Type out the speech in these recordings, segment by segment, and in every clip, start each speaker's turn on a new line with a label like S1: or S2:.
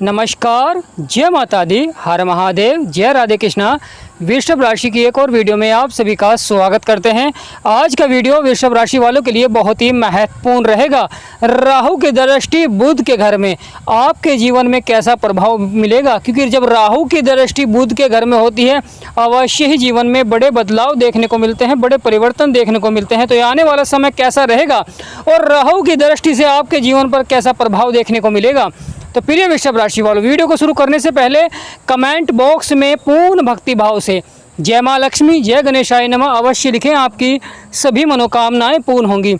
S1: नमस्कार, जय माता दी, हर महादेव, जय राधे कृष्णा। वृषभ राशि की एक और वीडियो में आप सभी का स्वागत करते हैं। आज का वीडियो वृषभ राशि वालों के लिए बहुत ही महत्वपूर्ण रहेगा। राहु की दृष्टि बुध के घर में आपके जीवन में कैसा प्रभाव मिलेगा, क्योंकि जब राहु की दृष्टि बुध के घर में होती है अवश्य ही जीवन में बड़े बदलाव देखने को मिलते हैं, बड़े परिवर्तन देखने को मिलते हैं। तो ये आने वाला समय कैसा रहेगा और राहु की दृष्टि से आपके जीवन पर कैसा प्रभाव देखने को मिलेगा। तो प्रिय वृषभ राशि वालों, वीडियो को शुरू करने से पहले कमेंट बॉक्स में पूर्ण भक्ति भाव से जय माँ लक्ष्मी, जय गणेशाय नमः अवश्य लिखें, आपकी सभी मनोकामनाएं पूर्ण होंगी।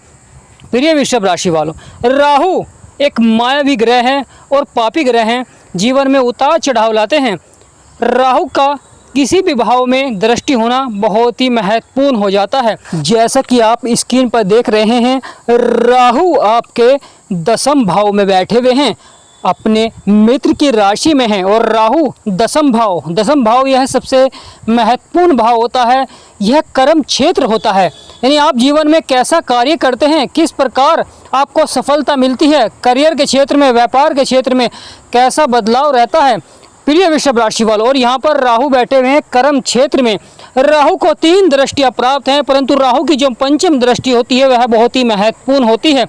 S1: प्रिय वृषभ राशि वालों, राहु एक मायावी ग्रह है और पापी ग्रह हैं, जीवन में उतार चढ़ाव लाते हैं। राहु का किसी भी भाव में दृष्टि होना बहुत ही महत्वपूर्ण हो जाता है। जैसा कि आप स्क्रीन पर देख रहे हैं, राहु आपके 10वें भाव में बैठे हुए हैं, अपने मित्र की राशि में है। और राहु दसम भाव यह सबसे महत्वपूर्ण भाव होता है, यह कर्म क्षेत्र होता है। यानी आप जीवन में कैसा कार्य करते हैं, किस प्रकार आपको सफलता मिलती है, करियर के क्षेत्र में, व्यापार के क्षेत्र में कैसा बदलाव रहता है। प्रिय वृषभ राशि वालों, और यहाँ पर राहु बैठे हुए हैं कर्म क्षेत्र में। राहु को 3 दृष्टियाँ प्राप्त हैं, परंतु राहु की जो पंचम दृष्टि होती है वह बहुत ही महत्वपूर्ण होती है।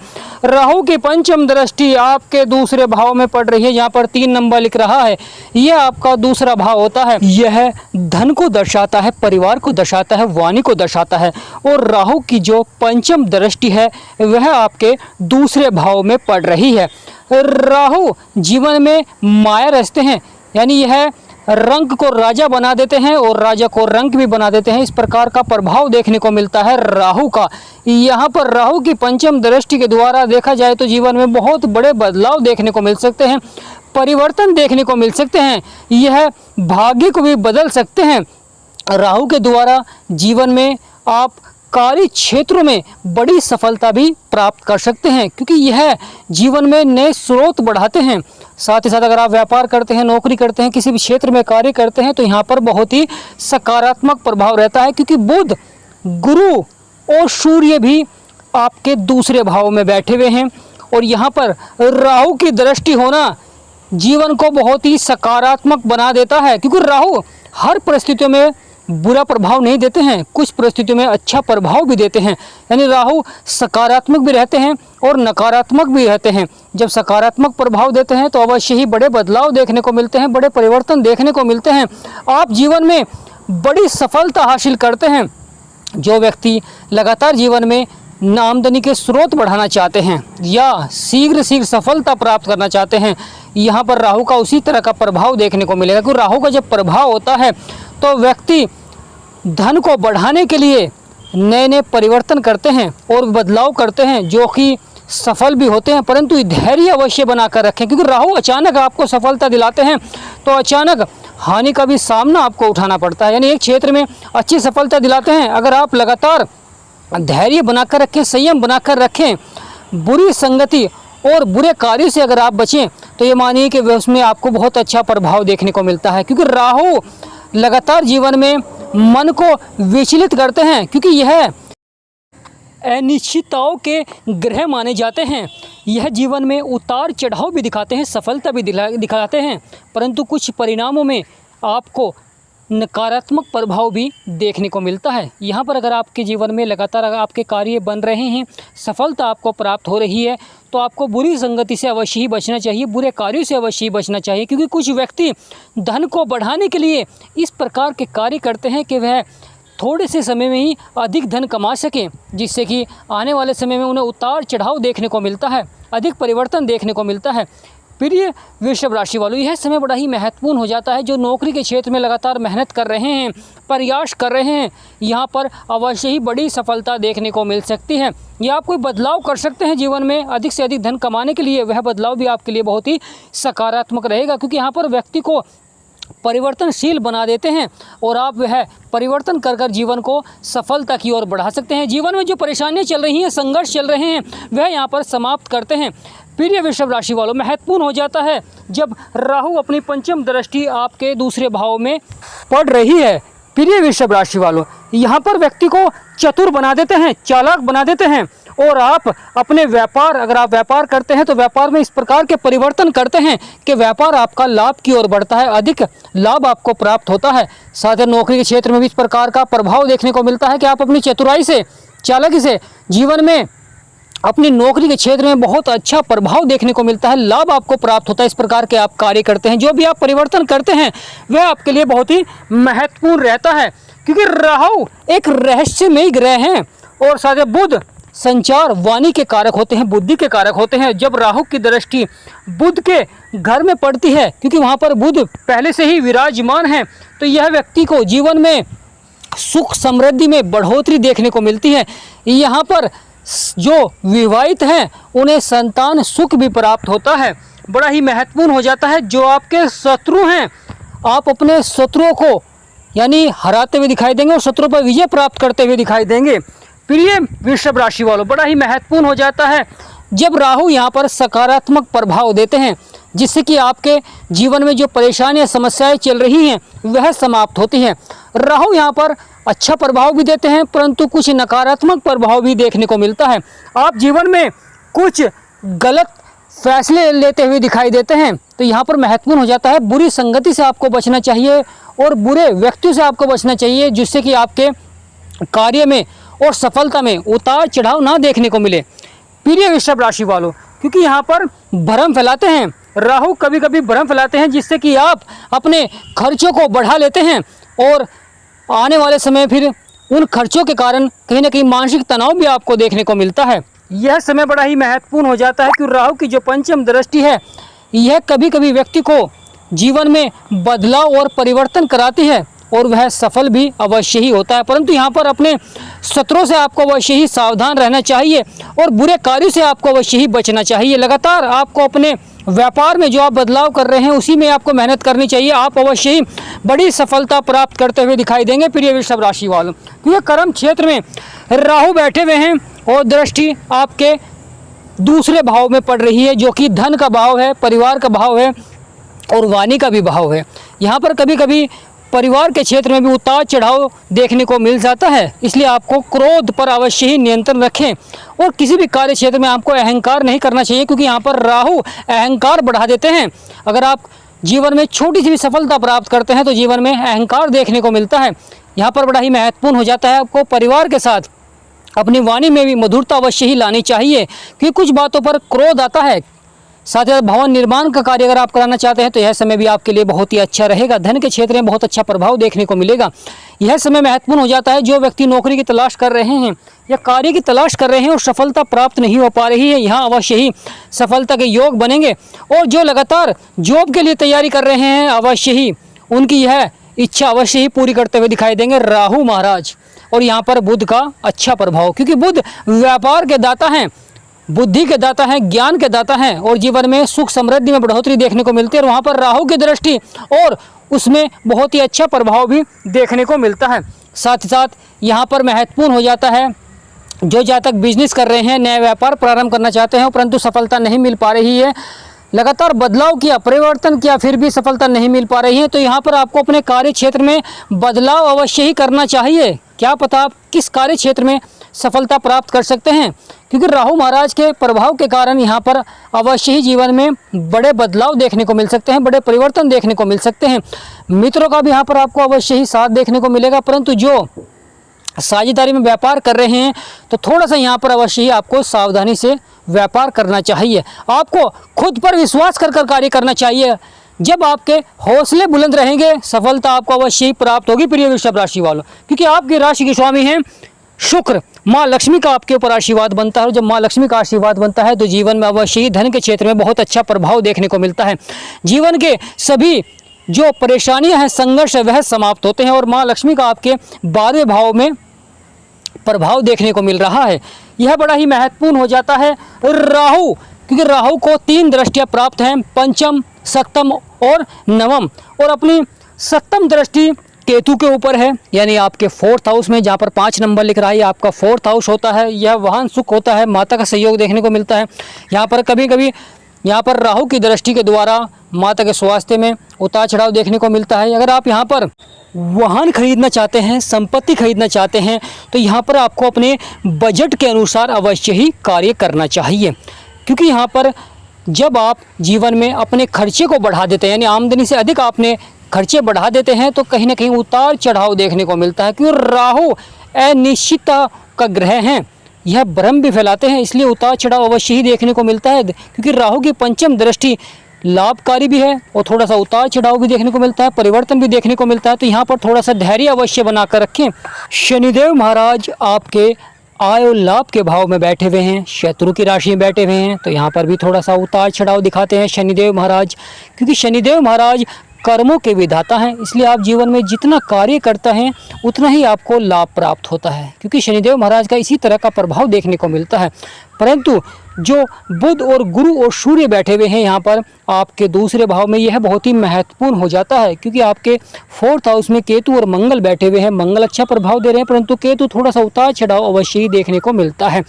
S1: राहु की पंचम दृष्टि आपके दूसरे भाव में पड़ रही है, यहाँ पर 3 नंबर लिख रहा है, यह आपका दूसरा भाव होता है। यह धन को दर्शाता है, परिवार को दर्शाता है, वाणी को दर्शाता है। और राहु की जो पंचम दृष्टि है वह आपके दूसरे भाव में पड़ रही है। राहु जीवन में माया रचते हैं, यानी यह रंग को राजा बना देते हैं और राजा को रंग भी बना देते हैं। इस प्रकार का प्रभाव देखने को मिलता है राहु का। यहाँ पर राहु की पंचम दृष्टि के द्वारा देखा जाए तो जीवन में बहुत बड़े बदलाव देखने को मिल सकते हैं, परिवर्तन देखने को मिल सकते हैं, यह भाग्य को भी बदल सकते हैं। राहु के द्वारा जीवन में आप कार्य क्षेत्रों में बड़ी सफलता भी प्राप्त कर सकते हैं, क्योंकि यह जीवन में नए स्रोत बढ़ाते हैं। साथ ही साथ अगर आप व्यापार करते हैं, नौकरी करते हैं, किसी भी क्षेत्र में कार्य करते हैं तो यहाँ पर बहुत ही सकारात्मक प्रभाव रहता है, क्योंकि बुध, गुरु और सूर्य भी आपके दूसरे भाव में बैठे हुए हैं। और यहाँ पर राहु की दृष्टि होना जीवन को बहुत ही सकारात्मक बना देता है, क्योंकि राहु हर परिस्थितियों में बुरा प्रभाव नहीं देते हैं, कुछ परिस्थितियों में अच्छा प्रभाव भी देते हैं। यानी राहु सकारात्मक भी रहते हैं और नकारात्मक भी रहते हैं। जब सकारात्मक प्रभाव देते हैं तो अवश्य ही बड़े बदलाव देखने को मिलते हैं, बड़े परिवर्तन देखने को मिलते हैं, आप जीवन में बड़ी सफलता हासिल करते हैं। जो व्यक्ति लगातार जीवन में आमदनी के स्रोत बढ़ाना चाहते हैं या शीघ्र सफलता प्राप्त करना चाहते हैं, यहाँ पर राहु का उसी तरह का प्रभाव देखने को मिलेगा। क्योंकि राहु का जब प्रभाव होता है तो व्यक्ति धन को बढ़ाने के लिए नए परिवर्तन करते हैं और बदलाव करते हैं, जो कि सफल भी होते हैं। परंतु धैर्य अवश्य बनाकर रखें, क्योंकि राहु अचानक आपको सफलता दिलाते हैं तो अचानक हानि का भी सामना आपको उठाना पड़ता है। यानी एक क्षेत्र में अच्छी सफलता दिलाते हैं, अगर आप लगातार धैर्य बनाकर रखें, संयम बनाकर रखें, बुरी संगति और बुरे कार्यों से अगर आप बचें तो ये मानिए कि उसमें आपको बहुत अच्छा प्रभाव देखने को मिलता है। क्योंकि राहु लगातार जीवन में मन को विचलित करते हैं, क्योंकि यह अनिश्चितताओं के ग्रह माने जाते हैं। यह जीवन में उतार चढ़ाव भी दिखाते हैं, सफलता भी दिखाते हैं, परंतु कुछ परिणामों में आपको नकारात्मक प्रभाव भी देखने को मिलता है। यहाँ पर अगर आपके जीवन में लगातार आपके कार्य बन रहे हैं, सफलता आपको प्राप्त हो रही है, तो आपको बुरी संगति से अवश्य ही बचना चाहिए, बुरे कार्यों से अवश्य ही बचना चाहिए। क्योंकि कुछ व्यक्ति धन को बढ़ाने के लिए इस प्रकार के कार्य करते हैं कि वह थोड़े से समय में ही अधिक धन कमा सकें, जिससे कि आने वाले समय में उन्हें उतार चढ़ाव देखने को मिलता है, अधिक परिवर्तन देखने को मिलता है। प्रिय वृषभ राशि वालों, यह समय बड़ा ही महत्वपूर्ण हो जाता है। जो नौकरी के क्षेत्र में लगातार मेहनत कर रहे हैं, प्रयास कर रहे हैं, यहाँ पर अवश्य ही बड़ी सफलता देखने को मिल सकती है। या आप कोई बदलाव कर सकते हैं जीवन में अधिक से अधिक धन कमाने के लिए, वह बदलाव भी आपके लिए बहुत ही सकारात्मक रहेगा, क्योंकि यहाँ पर व्यक्ति को परिवर्तनशील बना देते हैं और आप वह परिवर्तन कर जीवन को सफलता की ओर बढ़ा सकते हैं। जीवन में जो परेशानियां चल रही हैं, संघर्ष चल रहे हैं, वह यहाँ पर समाप्त करते हैं। प्रिय वृषभ राशि वालों, महत्वपूर्ण हो जाता है जब राहु अपनी पंचम दृष्टि आपके दूसरे भाव में पड़ रही है। प्रिय वृषभ राशि वालों, यहाँ पर व्यक्ति को चतुर बना देते हैं, चालाक बना देते हैं और आप अपने व्यापार, अगर आप व्यापार करते हैं तो व्यापार में इस प्रकार के परिवर्तन करते हैं कि व्यापार आपका लाभ की ओर बढ़ता है, अधिक लाभ आपको प्राप्त होता है। साथ ही नौकरी के क्षेत्र में भी इस प्रकार का प्रभाव देखने को मिलता है कि आप अपनी चतुराई से, चालाकी से जीवन में अपनी नौकरी के क्षेत्र में बहुत अच्छा प्रभाव देखने को मिलता है, लाभ आपको प्राप्त होता है। इस प्रकार के आप कार्य करते हैं, जो भी आप परिवर्तन करते हैं वह आपके लिए बहुत ही महत्वपूर्ण रहता है, क्योंकि राहु एक रहस्यमयी ग्रह हैं और साथ ही बुध संचार, वाणी के कारक होते हैं, बुद्धि के कारक होते हैं। जब राहु की दृष्टि बुध के घर में पड़ती है, क्योंकि वहाँ पर बुध पहले से ही विराजमान है, तो यह व्यक्ति को जीवन में सुख समृद्धि में बढ़ोतरी देखने को मिलती है। यहाँ पर जो विवाहित हैं उन्हें संतान सुख भी प्राप्त होता है, बड़ा ही महत्वपूर्ण हो जाता है। जो आपके शत्रु हैं, आप अपने शत्रुओं को यानी हराते हुए दिखाई देंगे और शत्रु पर विजय प्राप्त करते हुए दिखाई देंगे। प्रिय वृषभ राशि वालों, बड़ा ही महत्वपूर्ण हो जाता है जब राहु यहाँ पर सकारात्मक प्रभाव देते हैं, जिससे कि आपके जीवन में जो परेशानियां, समस्याएं चल रही हैं वह समाप्त होती हैं। राहु यहाँ पर अच्छा प्रभाव भी देते हैं, परंतु कुछ नकारात्मक प्रभाव भी देखने को मिलता है। आप जीवन में कुछ गलत फैसले लेते हुए दिखाई देते हैं, तो यहाँ पर महत्वपूर्ण हो जाता है बुरी संगति से आपको बचना चाहिए और बुरे व्यक्तियों से आपको बचना चाहिए, जिससे कि आपके कार्य में और सफलता में उतार चढ़ाव ना देखने को मिले। प्रिय वृषभ राशि वालों, क्योंकि यहाँ पर भ्रम फैलाते हैं, राहु कभी कभी भ्रम फैलाते हैं, जिससे कि आप अपने खर्चों को बढ़ा लेते हैं और आने वाले समय फिर उन खर्चों के कारण कहीं ना कहीं मानसिक तनाव भी आपको देखने को मिलता है। यह समय बड़ा ही महत्वपूर्ण हो जाता है कि राहु की जो पंचम दृष्टि है यह कभी कभी व्यक्ति को जीवन में बदलाव और परिवर्तन कराती है और वह सफल भी अवश्य ही होता है। परंतु यहाँ पर अपने शत्रुओं से आपको अवश्य ही सावधान रहना चाहिए और बुरे कार्यों से आपको अवश्य ही बचना चाहिए। लगातार आपको अपने व्यापार में जो आप बदलाव कर रहे हैं उसी में आपको मेहनत करनी चाहिए, आप अवश्य ही बड़ी सफलता प्राप्त करते हुए दिखाई देंगे। प्रिय वृषभ राशि वालों, क्योंकि कर्म क्षेत्र में राहु बैठे हुए हैं और दृष्टि आपके दूसरे भाव में पड़ रही है, जो कि धन का भाव है, परिवार का भाव है और वाणी का भी भाव है। यहाँ पर कभी कभी परिवार के क्षेत्र में भी उतार चढ़ाव देखने को मिल जाता है, इसलिए आपको क्रोध पर अवश्य ही नियंत्रण रखें और किसी भी कार्य क्षेत्र में आपको अहंकार नहीं करना चाहिए, क्योंकि यहाँ पर राहु अहंकार बढ़ा देते हैं। अगर आप जीवन में छोटी सी भी सफलता प्राप्त करते हैं तो जीवन में अहंकार देखने को मिलता है। यहाँ पर बड़ा ही महत्वपूर्ण हो जाता है आपको परिवार के साथ अपनी वाणी में भी मधुरता अवश्य ही लानी चाहिए, क्योंकि कुछ बातों पर क्रोध आता है। साथ ही भवन निर्माण का कार्य अगर आप कराना चाहते हैं तो यह समय भी आपके लिए बहुत ही अच्छा रहेगा। धन के क्षेत्र में बहुत अच्छा प्रभाव देखने को मिलेगा। यह समय महत्वपूर्ण हो जाता है जो व्यक्ति नौकरी की तलाश कर रहे हैं या कार्य की तलाश कर रहे हैं और सफलता प्राप्त नहीं हो पा रही है, यहाँ अवश्य ही सफलता के योग बनेंगे। और जो लगातार जॉब के लिए तैयारी कर रहे हैं अवश्य ही उनकी यह इच्छा अवश्य ही पूरी करते हुए दिखाई देंगे राहु महाराज। और यहाँ पर बुध का अच्छा प्रभाव, क्योंकि बुध व्यापार के दाता हैं, बुद्धि के दाता हैं, ज्ञान के दाता हैं और जीवन में सुख समृद्धि में बढ़ोतरी देखने को मिलती है। और वहाँ पर राहु की दृष्टि और उसमें बहुत ही अच्छा प्रभाव भी देखने को मिलता है। साथ ही साथ यहाँ पर महत्वपूर्ण हो जाता है जो जातक बिजनेस कर रहे हैं, नया व्यापार प्रारंभ करना चाहते हैं परंतु सफलता नहीं मिल पा रही है, लगातार बदलाव किया, परिवर्तन किया, फिर भी सफलता नहीं मिल पा रही है, तो यहाँ पर आपको अपने कार्य क्षेत्र में बदलाव अवश्य ही करना चाहिए। क्या पता आप किस कार्य क्षेत्र में सफलता प्राप्त कर सकते हैं, क्योंकि राहु महाराज के प्रभाव के कारण यहाँ पर अवश्य ही जीवन में बड़े बदलाव देखने को मिल सकते हैं, बड़े परिवर्तन देखने को मिल सकते हैं। मित्रों का भी यहाँ पर आपको अवश्य ही साथ देखने को मिलेगा, परंतु जो साझेदारी में व्यापार कर रहे हैं तो थोड़ा सा यहाँ पर अवश्य ही आपको सावधानी से व्यापार करना चाहिए। आपको खुद पर विश्वास कर कार्य करना चाहिए। जब आपके हौसले बुलंद रहेंगे सफलता आपको अवश्य ही प्राप्त होगी। प्रिय वृषभ राशि वालों, क्योंकि आपकी राशि के स्वामी हैं शुक्र, माँ लक्ष्मी का आपके ऊपर आशीर्वाद बनता है और जब माँ लक्ष्मी का आशीर्वाद बनता है तो जीवन में अवश्य ही धन के क्षेत्र में बहुत अच्छा प्रभाव देखने को मिलता है। जीवन के सभी जो परेशानियां हैं, संघर्ष है, वह समाप्त होते हैं और माँ लक्ष्मी का आपके 12वें भाव में प्रभाव देखने को मिल रहा है। यह बड़ा ही महत्वपूर्ण हो जाता है। राहु, क्योंकि राहु को 3 दृष्टियां प्राप्त हैं, पंचम, सप्तम और नवम, और अपनी सप्तम दृष्टि केतु के ऊपर है, यानी आपके 4th हाउस में, जहाँ पर 5 नंबर लिख रहा है आपका 4th हाउस होता है। यह वाहन सुख होता है, माता का सहयोग देखने को मिलता है। यहाँ पर कभी कभी यहाँ पर राहु की दृष्टि के द्वारा माता के स्वास्थ्य में उतार चढ़ाव देखने को मिलता है। अगर आप यहाँ पर वाहन खरीदना चाहते हैं, संपत्ति खरीदना चाहते हैं, तो यहाँ पर आपको अपने बजट के अनुसार अवश्य ही कार्य करना चाहिए। क्योंकि यहाँ पर जब आप जीवन में अपने खर्चे को बढ़ा देते हैं, यानी आमदनी से अधिक आपने खर्चे बढ़ा देते हैं, तो कहीं ना कहीं उतार चढ़ाव देखने को मिलता है। क्योंकि राहु अनिश्चितता का ग्रह हैं, यह भ्रम भी फैलाते हैं, इसलिए उतार चढ़ाव अवश्य ही देखने को मिलता है। क्योंकि राहु की पंचम दृष्टि लाभकारी भी है और थोड़ा सा उतार चढ़ाव भी देखने को मिलता है, परिवर्तन भी देखने को मिलता है। तो यहाँ पर थोड़ा सा धैर्य अवश्य बनाकर रखें। शनिदेव महाराज आपके आय और लाभ के भाव में बैठे हुए हैं, शत्रु की राशि में बैठे हुए हैं, तो यहाँ पर भी थोड़ा सा उतार चढ़ाव दिखाते हैं शनिदेव महाराज। क्योंकि शनिदेव महाराज कर्मों के विधाता हैं, इसलिए आप जीवन में जितना कार्य करता हैं उतना ही आपको लाभ प्राप्त होता है। क्योंकि शनिदेव महाराज का इसी तरह का प्रभाव देखने को मिलता है। परंतु जो बुध और गुरु और सूर्य बैठे हुए हैं यहाँ पर आपके दूसरे भाव में, यह बहुत ही महत्वपूर्ण हो जाता है। क्योंकि आपके 4th हाउस में केतु और मंगल बैठे हुए हैं। मंगल अच्छा प्रभाव दे रहे हैं, परंतु केतु थोड़ा सा उतार चढ़ाव अवश्य ही देखने को मिलता है।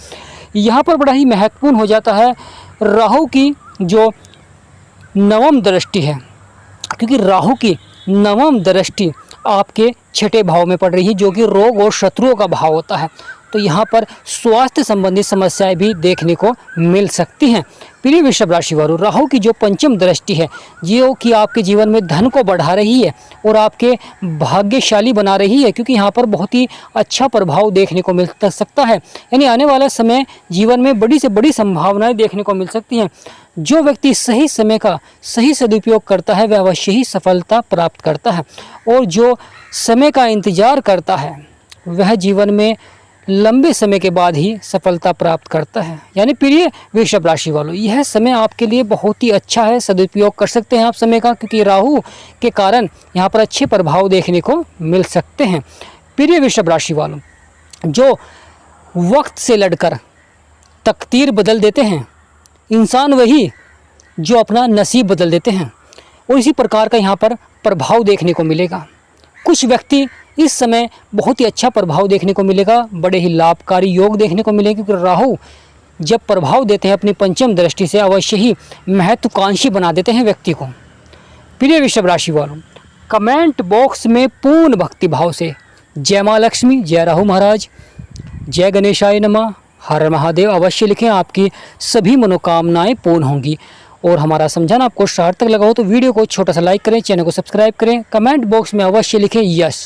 S1: यहाँ पर बड़ा ही महत्वपूर्ण हो जाता है राहु की जो नवम दृष्टि है। क्योंकि राहु की नवम दृष्टि आपके 6ठे भाव में पड़ रही है, जो कि रोग और शत्रुओं का भाव होता है। तो यहाँ पर स्वास्थ्य संबंधी समस्याएं भी देखने को मिल सकती हैं। प्रिय वृषभ राशि वालों, राहु की जो पंचम दृष्टि है, जो कि आपके जीवन में धन को बढ़ा रही है और आपके भाग्यशाली बना रही है। क्योंकि यहाँ पर बहुत ही अच्छा प्रभाव देखने को मिल सकता है। यानी आने वाला समय जीवन में बड़ी से बड़ी संभावनाएं देखने को मिल सकती हैं। जो व्यक्ति सही समय का सही सदुपयोग करता है वह अवश्य ही सफलता प्राप्त करता है, और जो समय का इंतजार करता है वह जीवन में लंबे समय के बाद ही सफलता प्राप्त करता है। यानी प्रिय वृषभ राशि वालों, यह समय आपके लिए बहुत ही अच्छा है, सदुपयोग कर सकते हैं आप समय का। क्योंकि राहु के कारण यहाँ पर अच्छे प्रभाव देखने को मिल सकते हैं। प्रिय वृषभ राशि वालों, जो वक्त से लड़कर तकदीर बदल देते हैं, इंसान वही जो अपना नसीब बदल देते हैं, और इसी प्रकार का यहाँ पर प्रभाव देखने को मिलेगा। कुछ व्यक्ति इस समय बहुत ही अच्छा प्रभाव देखने को मिलेगा, बड़े ही लाभकारी योग देखने को मिलेगा। क्योंकि राहु जब प्रभाव देते हैं अपनी पंचम दृष्टि से, अवश्य ही महत्वाकांक्षी बना देते हैं व्यक्ति को। प्रिय वृषभ राशि वालों, कमेंट बॉक्स में पूर्ण भक्ति भाव से जय माँ लक्ष्मी, जय राहु महाराज, जय गणेशाय नमः, हर महादेव अवश्य लिखें। आपकी सभी मनोकामनाएं पूर्ण होंगी। और हमारा समझाना आपको सार्थक लगा हो तो वीडियो को छोटा सा लाइक करें, चैनल को सब्सक्राइब करें, कमेंट बॉक्स में अवश्य लिखें यस।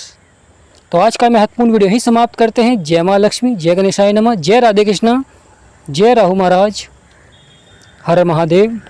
S1: तो आज का महत्वपूर्ण वीडियो ही समाप्त करते हैं। जय माँ लक्ष्मी, जय गणेशाय नमः, जय राधे कृष्णा, जय राहु महाराज, हर महादेव।